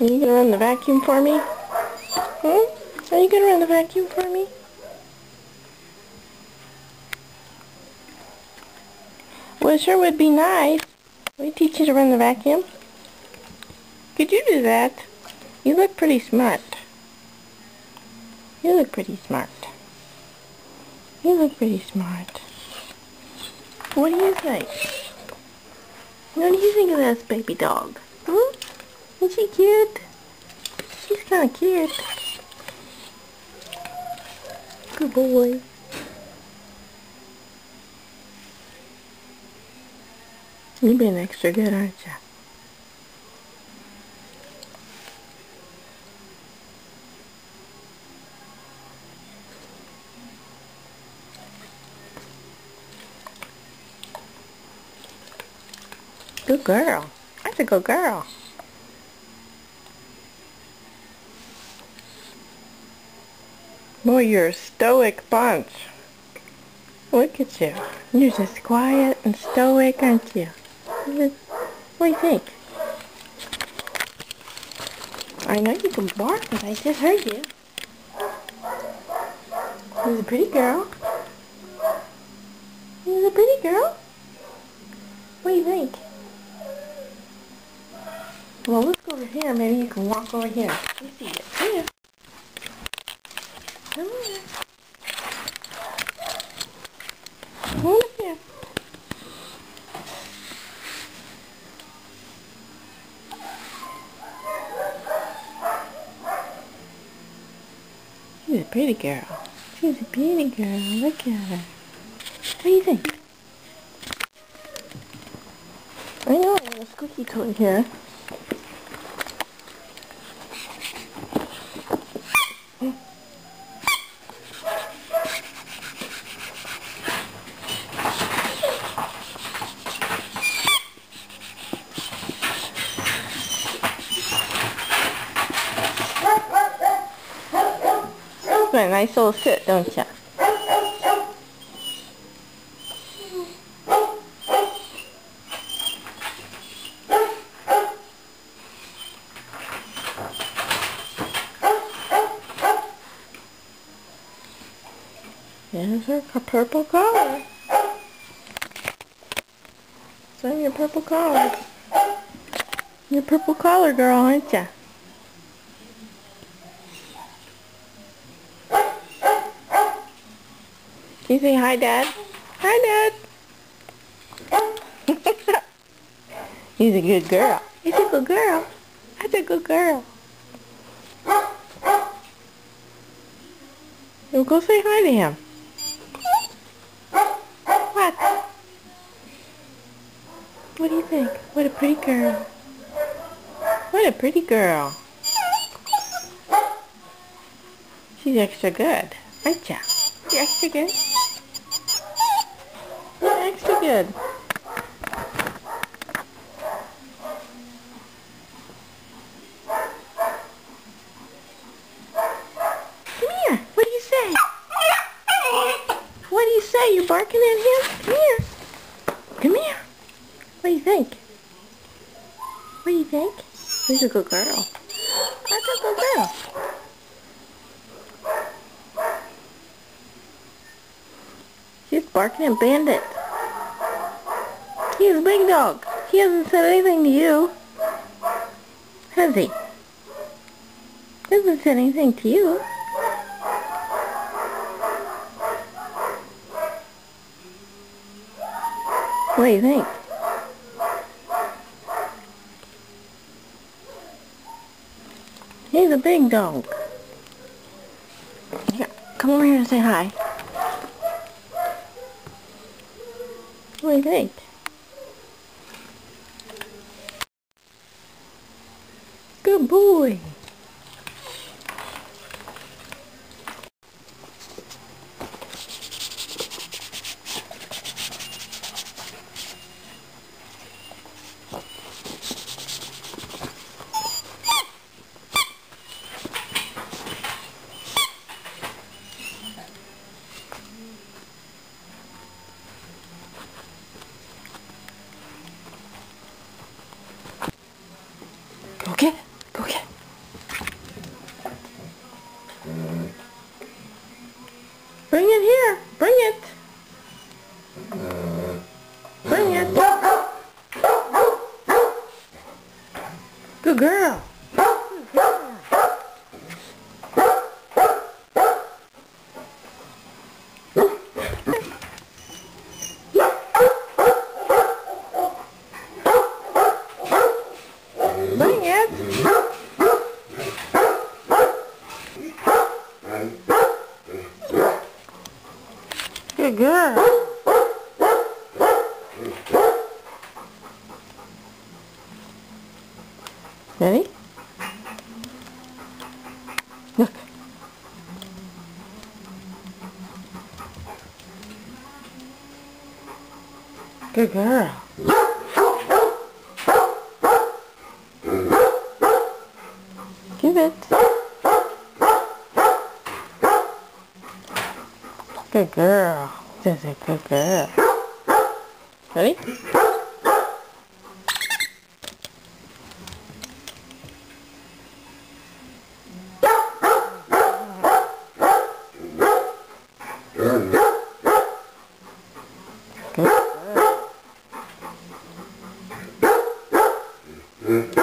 Are you gonna run the vacuum for me? Are you gonna run the vacuum for me? Well, it sure would be nice. We teach you to run the vacuum. Could you do that? You look pretty smart. You look pretty smart. You look pretty smart. What do you think? What do you think of this baby dog? Isn't she cute? She's kind of cute. Good boy. You've been extra good, aren't you? Good girl. That's a good girl. Boy, you're a stoic bunch. Look at you. You're just quiet and stoic, aren't you? What do you think? I know you can bark, but I just heard you. She's a pretty girl. She's a pretty girl. What do you think? Well, let's go over here. Maybe you can walk over here. Let me see it. Here. Come here. Come on up here. She's a pretty girl. She's a pretty girl. Look at her. What do you think? I know I have a squeaky toy here. Got a nice little sit, don't you? There's her purple collar. So your purple collar. You're a purple collar girl, aren't you? Can you say hi, Dad? Hi, Dad. He's a good girl. He's a good girl. That's a good girl. Well, go say hi to him. What? What do you think? What a pretty girl. What a pretty girl. She's extra good, aren't ya? You're extra good. You're extra good. Come here. What do you say? What do you say? You're barking at him? Come here. Come here. What do you think? What do you think? She's a good girl. That's a good girl. She's barking at Bandit. He's a big dog. He hasn't said anything to you. Has he? He hasn't said anything to you. What do you think? He's a big dog. Here, come over here and say hi. What do you think? Good boy. Go get it. Go get it. Good girl. Bring it. Good girl. Ready? Look. Good girl. Give it. Good girl. That's a good girl. Ready? Good girl.